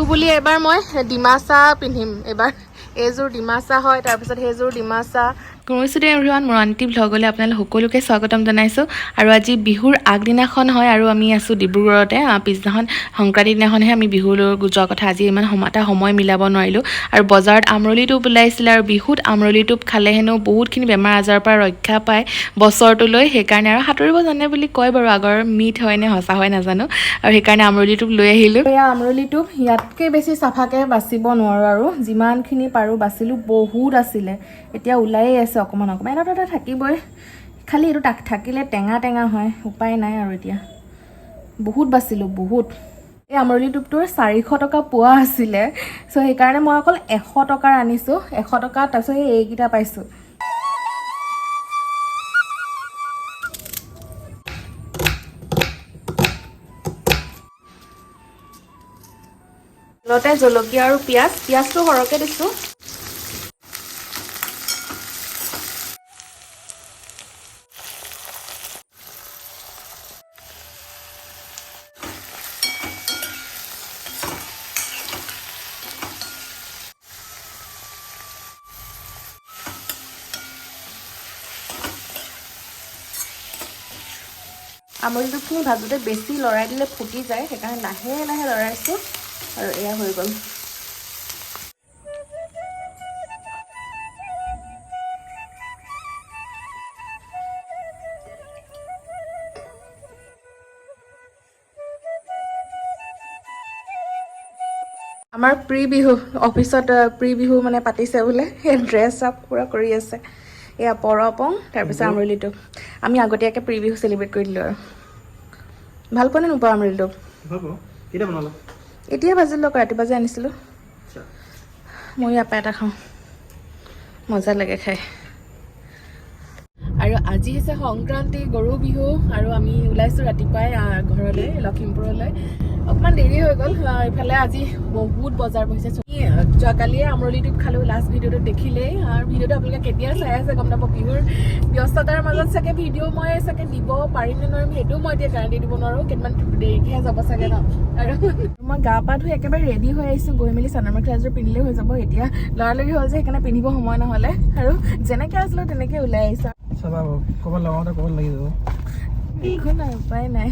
বুলি এবাৰ মই ডিমাচা পিন্ধিম এবাৰ এইযোৰ ডিমাচা হয় তাৰপিছত সেইযোৰ ডিমাচা নমস্তে এভৰিৱান মোৰ আন্টি ভ্লগলৈ আপোনালোক সকলোকে স্বাগতম জনাইছোঁ আৰু আজি বিহুৰ আগদিনাখন হয় আৰু আমি আছোঁ ডিব্ৰুগড়তে পিছদিনাখন সংক্ৰান্তিৰ দিনাখনহে আমি বিহুলৈ যোৱাৰ কথা আজি ইমান সময় মিলাব নোৱাৰিলোঁ আৰু বজাৰত আমৰলি টোপ ওলাইছিলে আৰু বিহুত আমৰলি টোপ খালে হেনো বহুতখিনি বেমাৰ আজাৰৰ পৰা ৰক্ষা পায় বছৰটোলৈ সেইকাৰণে আৰু সাঁতুৰিব জানে বুলি কয় বাৰু আগৰ মিথ হয় নে সঁচা হয় নাজানো আৰু সেইকাৰণে আমৰলি টোপ লৈ আহিলোঁ এয়া আমৰলি টোপ ইয়াতকৈ বেছি চাফাকৈ বাচিব নোৱাৰোঁ আৰু যিমানখিনি পাৰোঁ বাচিলোঁ বহুত আছিলে এতিয়া ওলায়ে আছে অকণমান এটা থাকিবই খালি এইটো থাকিলে টেঙা টেঙা হয় উপায় নাই আৰু এতিয়া বহুত বাচিলোঁ বহুত এই আমৰলি টোপটোৰ 400 টকা পোৱা আছিলে চ' সেইকাৰণে মই অকল 100 টকাৰ আনিছোঁ 100 টকা তাৰপিছত এইকেইটা পাইছোঁ লগতে জলকীয়া আৰু পিঁয়াজটো সৰহকৈ দিছোঁ আমৰলি টোপখিনি ভাজোঁতে বেছি লৰাই দিলে ফুটি যায় সেইকাৰণে লাহে লাহে লৰাইছোঁ আৰু এয়া হৈ গ'ল আমাৰ প্ৰি বিহু অফিচত প্ৰি বিহু মানে পাতিছে বোলে সেই ড্ৰেছ আপ পুৰা কৰি আছে এয়া আপং তাৰপিছত আমৰলি টোপ আমি আগতীয়াকৈ প্ৰি বিহু চেলিব্ৰেট কৰি দিলোঁ আৰু ভাল পোৱা নে নোপোৱা আমৰলি টোপ এতিয়া ভাজিলোঁ আকৌ ৰাতিপুৱা যে আনিছিলোঁ মই ইয়াৰ পৰা এটা খাওঁ মজা লাগে খাই আৰু আজি হৈছে সংক্ৰান্তি গৰু বিহু আৰু আমি ওলাইছোঁ ৰাতিপুৱাই ঘৰলৈ লখিমপুৰলৈ অকণমান দেৰি হৈ গ'ল ইফালে আজি বহুত বজাৰ বহিছে যোৱাকালিয়ে আমৰলি টোপ খালোঁ লাষ্ট ভিডিঅ'টো দেখিলেই আৰু ভিডিঅ'টো আপোনালোকে কেতিয়া চাই আছে গম নাপাব বিহুৰ ব্যস্ততাৰ মাজত চাগে ভিডিঅ' মই চাগে দিব পাৰিম নে নোৱাৰিম সেইটোও মই এতিয়া গেৰাণ্টি দিব নোৱাৰোঁ কেইটামান দেৰিকৈহে যাব চাগে ন আৰু মই গা পা ধুই একেবাৰে ৰেডি হৈ আহিছোঁ গৈ মেলি চাদৰ মেখেলা এযোৰ পিন্ধিলে হৈ যাব এতিয়া লৰালৰি হ'ল যে সেইকাৰণে পিন্ধিব সময় নহ'লে আৰু যেনেকৈ আছিলোঁ তেনেকৈ ওলাই আহিছোঁ একো নাই উপায় নাই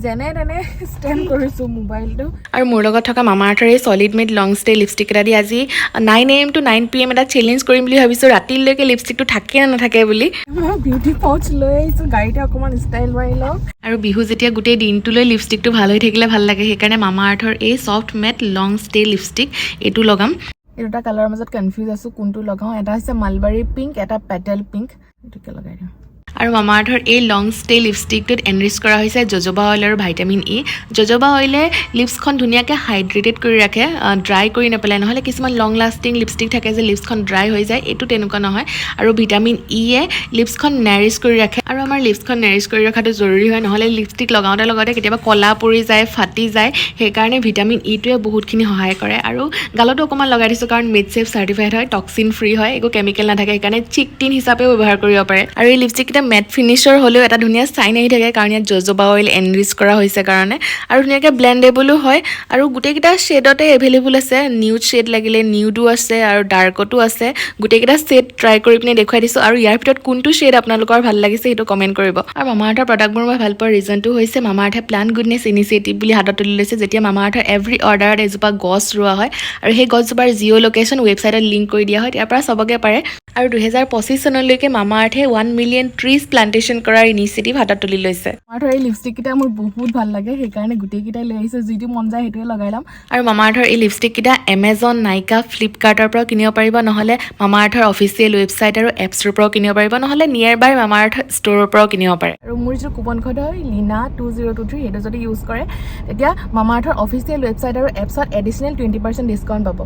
যেনে তেনে ষ্টেণ্ড কৰিছোঁ মোবাইলটো আৰু মোৰ লগত থকা মামাআৰ্থৰ এই ছলিড মেড লং ষ্টে লিপষ্টিক এটা দি আজি 9 AM to 9 PM এটা চেলেঞ্জ কৰিম বুলি ভাবিছোঁ ৰাতিলৈকে লিপষ্টিকটো থাকে নে নাথাকে বুলি মই বিউটি পাউচ লৈ আহিছোঁ গাড়ীতে অকণমান ষ্টাইল মাৰি লওঁ আৰু বিহু যেতিয়া গোটেই দিনটোলৈ লিপষ্টিকটো ভাল হৈ থাকিলে ভাল লাগে সেইকাৰণে মামাআৰ্থৰ এই ছফ্ট মেট লং ষ্টে লিপষ্টিক এইটো লগাম এই দুটা কালাৰৰ মাজত কনফিউজ আছোঁ কোনটো লগাওঁ এটা হৈছে মালবাৰী পিংক এটা পেটেল পিংক এইটোকে লগাই দিওঁ আৰু মামাআৰ্থৰ এই লং ষ্টে লিপষ্টিকটোত এনৰিচ কৰা হৈছে জজবা অইল আৰু ভিটামিন ই জজবা অইলে লিপছখন ধুনীয়াকৈ হাইড্ৰেটেড কৰি ৰাখে ড্ৰাই কৰি নেপেলায় নহ'লে কিছুমান লং লাষ্টিং লিপষ্টিক থাকে যে লিপছখন ড্ৰাই হৈ যায় এইটো তেনেকুৱা নহয় আৰু ভিটামিন ইয়ে লিপছখন নাৰিছ কৰি ৰাখে আৰু আমাৰ লিপছখন নাৰিছ কৰি ৰখাটো জৰুৰী হয় নহ'লে লিপষ্টিক লগাওঁতে কেতিয়াবা ক'লা পৰি যায় ফাটি যায় সেইকাৰণে ভিটামিন ইটোৱে বহুতখিনি সহায় কৰে আৰু গালতো অকণমান লগাই দিছোঁ কাৰণ মেড চেফ চাৰ্টিফাইড হয় টক্সিন ফ্ৰী হয় একো কেমিকেল নাথাকে সেইকাৰণে চিক টিন হিচাপেও ব্যৱহাৰ কৰিব পাৰে আৰু এই লিপষ্টিককেইটা মেট ফিনিছৰ হ'লেও এটা ধুনীয়া চাইন আহি থাকে কাৰণ ইয়াত জজবা অইল এনৰিচ কৰা হৈছে কাৰণে আৰু ধুনীয়াকৈ ব্লেণ্ডেবলো হয় আৰু গোটেইকেইটা শ্বেডতে এভেইলেবল আছে নিউড শ্বেড লাগিলে নিউডো আছে আৰু ডাৰ্কতো আছে গোটেইকেইটা শ্বেড ট্ৰাই কৰি পিনে দেখুৱাই দিছোঁ আৰু ইয়াৰ ভিতৰত কোনটো শ্বেড আপোনালোকৰ ভাল লাগিছে সেইটো কমেণ্ট কৰিব আৰু মামাআৰ্থৰ প্ৰডাক্টবোৰ মই ভাল পোৱাৰ ৰিজনটো হৈছে মামাআৰ্থে প্লান্ট গুডনেছ ইনিচিয়েটিভ বুলি হাতত তুলি লৈছে যেতিয়া মামাআৰ্থৰ এভৰি অৰ্ডাৰত এজোপা গছ ৰোৱা হয় আৰু সেই গছজোপাৰ জিঅ' লোকেশ্যন ৱেবছাইটত লিংক কৰি দিয়া হয় ইয়াৰ পৰা চাবগে পাৰে আৰু 2025 চনলৈকে মামাআৰ্থে 1 মিলিয়ন ট্ৰিজ প্লান্টেশ্যন কৰাৰ ইনিচিয়েটিভ হাতত তুলি লৈছে মামাআৰ্থৰ এই লিপষ্টিককেইটা মোৰ বহুত ভাল লাগে সেইকাৰণে গোটেইকেইটাই লৈ আহিছোঁ যিটো মন যায় সেইটোৱে লগাই ল'ম আৰু মামাআৰ্থৰ এই লিপষ্টিককেইটা এমেজন নাইকা ফ্লিপকাৰ্টৰ পৰাও কিনিব পাৰিব নহ'লে মামাআৰ্থৰ অফিচিয়েল ৱেবছাইট আৰু এপছৰ পৰাও কিনিব পাৰিব নহ'লে নিয়াৰ বাই মামাআৰ্থ ষ্ট'ৰৰ পৰাও কিনিব পাৰে আৰু মোৰ যিটো কুপন কোড হয় লিনা 2023 সেইটো যদি ইউজ কৰে তেতিয়া মামাআৰ্থৰ অফিচিয়েল ৱেবছাইট আৰু এপছত এডিশ্যনেল 20% ডিছকাউণ্ট পাব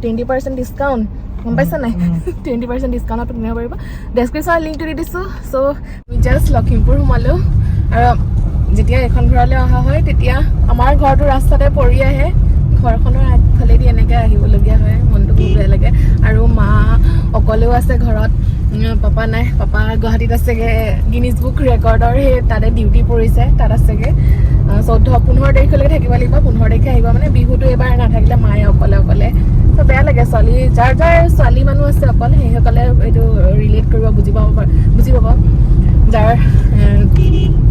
20% ডিছকাউণ্ট গম পাইছা নাই 20% ডিছকাউণ্টত কিনিব পাৰিব ডেছক্ৰিপশ্যনৰ লিংকটো দি দিছোঁ চ' আমি জাষ্ট লখিমপুৰ সোমালোঁ আৰু যেতিয়া এখন ঘৰলৈ অহা হয় তেতিয়া আমাৰ ঘৰটো ৰাস্তাতে পৰি আহে ঘৰখনৰ আগফালেদি এনেকৈ আহিবলগীয়া হয় মনটো বহুত বেয়া লাগে আৰু মা অকলেও আছে ঘৰত পাপা নাই, পাপা গুৱাহাটীত আছেগে গিনিজ বুক ৰেকৰ্ডৰ সেই তাতে ডিউটি পৰিছে, তাত আছেগে 15 তাৰিখলৈকে থাকিব লাগিব। 15 তাৰিখে আহিব মানে বিহুটো এইবাৰ নাথাকিলে মায়ে অকলে অকলে তো বেয়া লাগে। ছোৱালী যাৰ ছোৱালী মানুহ আছে অকল সেইসকলে এইটো ৰিলেট কৰিব, বুজি পাব যাৰ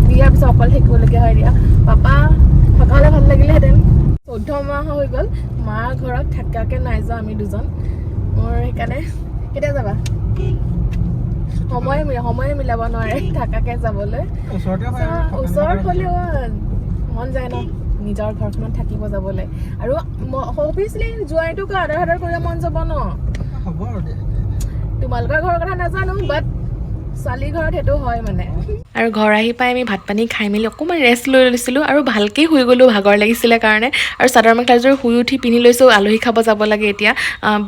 বিয়াৰ পিছত অকল থাকিবলগীয়া হয়। দিয়া পাপা থকা হ'লে ভাল লাগিলেহেঁতেন। 14 মাহ হৈ গ'ল মাৰ ঘৰত থাকাকে নাই যোৱা আমি দুজন। মোৰ সেইকাৰণে কেতিয়া যাবা? সময়ে মিলাব নোৱাৰে থাকাকে যাবলৈ। ওচৰত হ'লেও মন যায় ন নিজৰ ঘৰখনত থাকিব যাবলৈ। আৰু অভিয়াছলি জোৱাইটোক আদৰ কৰিব মন যাব ন। তোমালোকৰ ঘৰৰ কথা নাজানো, বাট ছোৱালীৰ ঘৰত সেইটো হয় মানে। আৰু ঘৰ আহি পাই আমি ভাত পানী খাই মেলি অকণমান ৰেষ্ট লৈ লৈছিলোঁ আৰু ভালকৈ শুই গ'লোঁ, ভাগৰ লাগিছিলে কাৰণে। আৰু চাদৰ মেখেলাযোৰ শুই উঠি পিন্ধি লৈছোঁ, আলহী খাব যাব লাগে এতিয়া।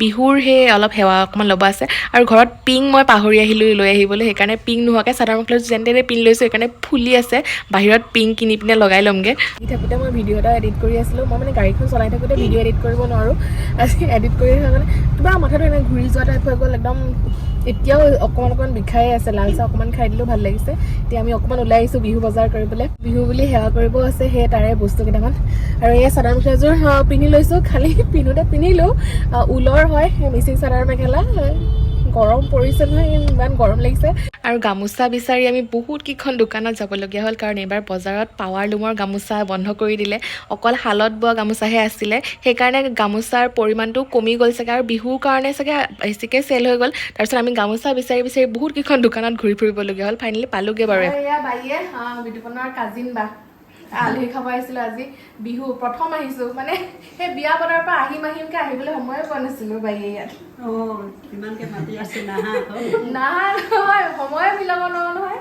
বিহুৰ সেই অলপ সেৱা অকণমান ল'ব আছে। আৰু ঘৰত পিং মই পাহৰি আহিলোঁ লৈ আহিবলৈ, সেইকাৰণে পিং নোহোৱাকৈ চাদৰ মেখেলাযোৰ যেনে তেনে পিন্ধি লৈছোঁ, সেইকাৰণে ফুলি আছে। বাহিৰত পিং কিনি পিনে লগাই ল'মগৈ। দি থাকোঁতে মই ভিডিঅ' এটা এডিট কৰি আছিলোঁ। মই মানে গাড়ীখন চলাই থাকোঁতে ভিডিঅ' এডিট কৰিব নোৱাৰোঁ। আজি এডিট কৰি থাকোঁতে কিবা মাথাটো এনেকৈ ঘূৰি যোৱা টাইপ হৈ গ'ল একদম। এতিয়াও অকণমান বিষাই আছে। লাল চাহ অকণমান খাই দিলেও ভাল লাগিছে। এতিয়া আমি অকণমান ওলাই আহিছোঁ বিহু বজাৰ কৰিবলৈ। বিহু বুলি সেৱা কৰিব আছে, সেই তাৰে বস্তু কেইটামান। আৰু এই চাদৰ মেখেলাযোৰ পিন্ধি লৈছোঁ। খালি পিন্ধিলোঁ ঊলৰ হয়, মিচিং চাদৰ মেখেলা। গৰম পৰিছে নহয়, ইমান গৰম লাগিছে। আৰু গামোচা বিচাৰি আমি বহুত কেইখন দোকানত যাবলগীয়া হ'ল, কাৰণ এইবাৰ বজাৰত পাৱাৰ লুমৰ গামোচা বন্ধ কৰি দিলে। অকল শালত বোৱা গামোচাহে আছিলে, সেইকাৰণে গামোচাৰ পৰিমাণটো কমি গ'ল চাগে। আৰু বিহুৰ কাৰণে চাগে বেছিকৈ চেল হৈ গ'ল। তাৰপিছত আমি গামোচা বিচাৰি বহুত কেইখন দোকানত ঘূৰি ফুৰিবলগীয়া হ'ল। ফাইনেলি পালোগৈ বাৰু। এয়া বায়ে বিতুপনৰ কাজিন বা আলহী খাব আহিছিলোঁ আজি। বিহু প্ৰথম আহিছোঁ, মানে সেই বিয়া পতাৰ পৰা আহিমকৈ আহিবলৈ সময়ে পোৱা নাছিলোঁ বায়ে ইয়াত। নাহা নহয়, সময়ে মিলাব নোৱাৰো নহয়।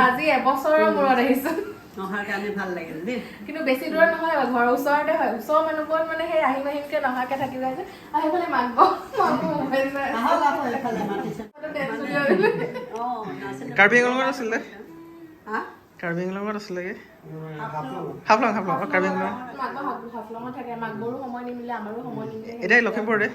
আজি এবছৰৰ মূৰত আহিছোঁ। নহাৰ কাৰণে ভাল লাগিল দেই। কিন্তু বেছি দূৰত নহয়, ঘৰৰ ওচৰতে হয়। ওচৰৰ মানুহবোৰত মানে সেই আহিমকৈ নহাকৈ থাকি যায় যে। সেইফালে কাৰ্বি আংলঙত আছিলে, কাৰ্বি আংলঙত আছিলেগে। হাফলং কাৰ্বি আংলং। এতিয়া লখিমপুৰতে।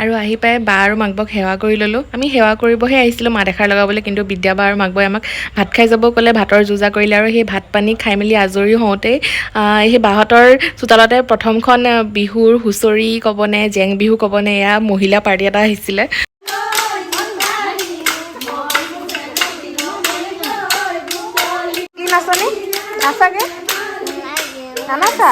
আৰু আহি পাই বা আৰু মাকবক সেৱা কৰি ল'লোঁ। আমি সেৱা কৰিবহে আহিছিলোঁ মাত এষাৰ লগাবলৈ, কিন্তু বিদ্যা বা আৰু মাকবই আমাক ভাত খাই যাব ক'লে। ভাতৰ যোজা কৰিলে আৰু সেই ভাত পানী খাই মেলি আজৰি হওঁতেই সেই বাহঁতৰ চোতালতে প্ৰথমখন বিহুৰ হুঁচৰি ক'বনে জেং বিহু ক'বনে এয়া মহিলা পাৰ্টি এটা আহিছিলে। কি নাচনি নাচাগে নানাচা?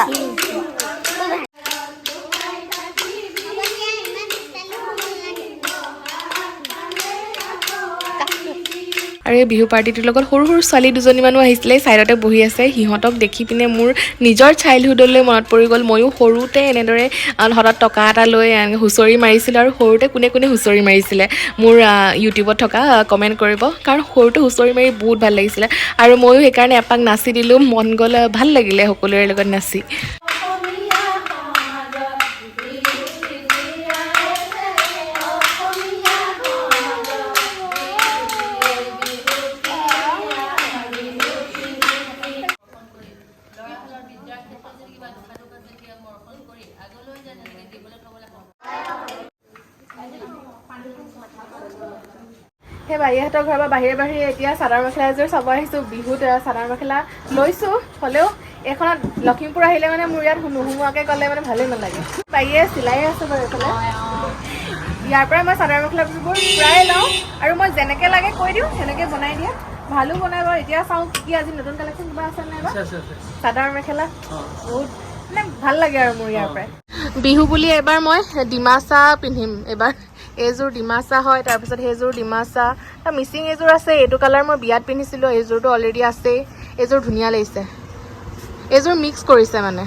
আৰু এই বিহু পাৰ্টিটোৰ লগত সৰু ছোৱালী দুজনীমানো আহিছিলে, ছাইডতে বহি আছে। সিহঁতক দেখি পিনে মোৰ নিজৰ চাইল্ডহুডলৈ মনত পৰি গ'ল। ময়ো সৰুতে এনেদৰে হাতত টকা এটা লৈ হুঁচৰি মাৰিছিলোঁ। আৰু সৰুতে কোনে হুঁচৰি মাৰিছিলে মোৰ ইউটিউবত থকা কমেণ্ট কৰিব, কাৰণ সৰুতে হুঁচৰি মাৰি বহুত ভাল লাগিছিলে। আৰু ময়ো সেইকাৰণে এপাক নাচি দিলোঁ, মন গ'ল, ভাল লাগিলে সকলোৰে লগত নাচি। সেই বাৰীহঁতৰ ঘৰৰ পৰা বাহিৰে এতিয়া চাদৰ মেখেলা এযোৰ চাব আহিছোঁ। বিহুত চাদৰ মেখেলা লৈছোঁ, হ'লেও এইখনত লখিমপুৰ আহিলে মানে মোৰ ইয়াত নোসোমোৱাকৈ গ'লে মানে ভালেই নালাগে। বাৰীয়ে চিলাই আছে বাৰু এইফালে। ইয়াৰ পৰাই মই চাদৰ মেখেলাবোৰ প্ৰায় লওঁ, আৰু মই যেনেকৈ লাগে কৈ দিওঁ সেনেকৈ বনাই দিয়ে। ভালো বনাই বাৰু। এতিয়া চাওঁ কি আজি নতুন কালেকশ্যন কিবা আছে নাই বা চাদৰ মেখেলা। বহুত মানে ভাল লাগে আৰু মোৰ ইয়াৰ পৰাই। বিহু বুলি এবাৰ মই ডিমাচা পিন্ধিম। এইবাৰ এইযোৰ ডিমাচা হয়, তাৰপিছত সেইযোৰ ডিমাচা, মিচিং এইযোৰ আছে। এইটো কালাৰ মই বিয়াত পিন্ধিছিলোঁ, এইযোৰটো অলৰেডি আছেই। এইযোৰ ধুনীয়া লাগিছে, এইযোৰ মিক্স কৰিছে মানে।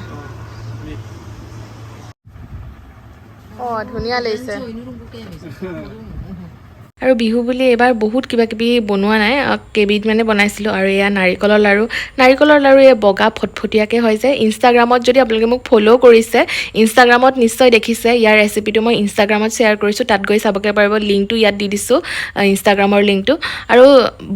ধুনীয়া লাগিছে। আৰু বিহু বুলি এইবাৰ বহুত কিবাকিবি বনোৱা নাই, কেইবিধমানে বনাইছিলোঁ। আৰু এয়া নাৰিকলৰ লাড়ু এই বগা ফটফটীয়াকৈ হয় যে। ইনষ্টাগ্ৰামত যদি আপোনালোকে মোক ফ'ল' কৰিছে, ইনষ্টাগ্ৰামত নিশ্চয় দেখিছে। ইয়াৰ ৰেচিপিটো মই ইনষ্টাগ্ৰামত শ্বেয়াৰ কৰিছোঁ, তাত গৈ চাবগৈ পাৰিব। লিংকটো ইয়াত দি দিছোঁ, ইনষ্টাগ্ৰামৰ লিংকটো। আৰু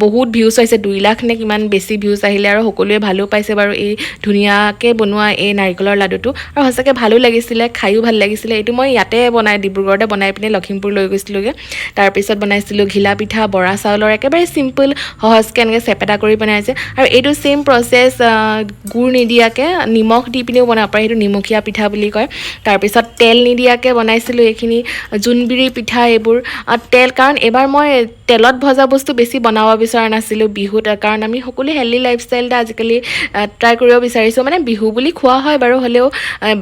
বহুত ভিউজ হৈছে, 2 লাখ নে কিমান বেছি ভিউজ আহিলে। আৰু সকলোৱে ভালো পাইছে বাৰু এই ধুনীয়াকৈ বনোৱা এই নাৰিকলৰ লাডুটো। আৰু সঁচাকৈ ভালো লাগিছিলে, খায়ো ভাল লাগিছিলে। এইটো মই ইয়াতে ডিব্ৰুগড়তে বনাই পিনে লখিমপুৰ লৈ গৈছিলোঁগৈ। তাৰপিছত বনাইছিলোঁ, ঘিলা পিঠা বৰা চাউলৰ একেবাৰে চিম্পল সহজকৈ এনেকৈ চেপেটা কৰি বনাইছে। আৰু এইটো ছেইম প্ৰচেছ গুড় নিদিয়াকৈ নিমখ দি পিনেও বনাব পাৰে, সেইটো নিমখীয়া পিঠা বুলি কয়। তাৰপিছত তেল নিদিয়াকৈ বনাইছিলোঁ এইখিনি জোনবিৰি পিঠা এইবোৰ তেল, কাৰণ এইবাৰ মই তেলত ভজা বস্তু বেছি বনাব বিচৰা নাছিলোঁ বিহুত, কাৰণ আমি সকলোৱে হেল্ডি লাইফষ্টাইল এটা আজিকালি ট্ৰাই কৰিব বিচাৰিছোঁ। মানে বিহু বুলি খোৱা হয় বাৰু, হ'লেও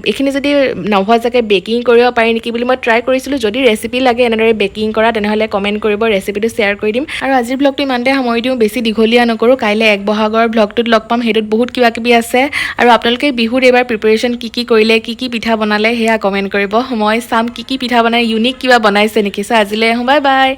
এইখিনি যদি নভজাকৈ বেকিং কৰিব পাৰি নেকি বুলি মই ট্ৰাই কৰিছিলোঁ। যদি ৰেচিপি লাগে এনেদৰে বেকিং কৰা তেনেহ'লে কমেণ্ট কৰিব, ৰেচিপিটো শ্বেয়াৰ কৰি দিম। আৰু আজিৰ ব্লগটো ইমানতে সামৰি দিওঁ, বেছি দীঘলীয়া নকৰোঁ। কাইলৈ 1 বহাগৰ ব্লগটোত লগ পাম, সেইটোত বহুত কিবা কিবি আছে। আৰু আপোনালোকে বিহুত এইবাৰ প্ৰিপাৰেশ্যন কি কৰিলে, কি পিঠা বনালে সেয়া কমেণ্ট কৰিব, মই চাম কি পিঠা বনাই, ইউনিক কিবা বনাইছে নেকি। চ' আজিলৈ আহোঁ, বাই বাই।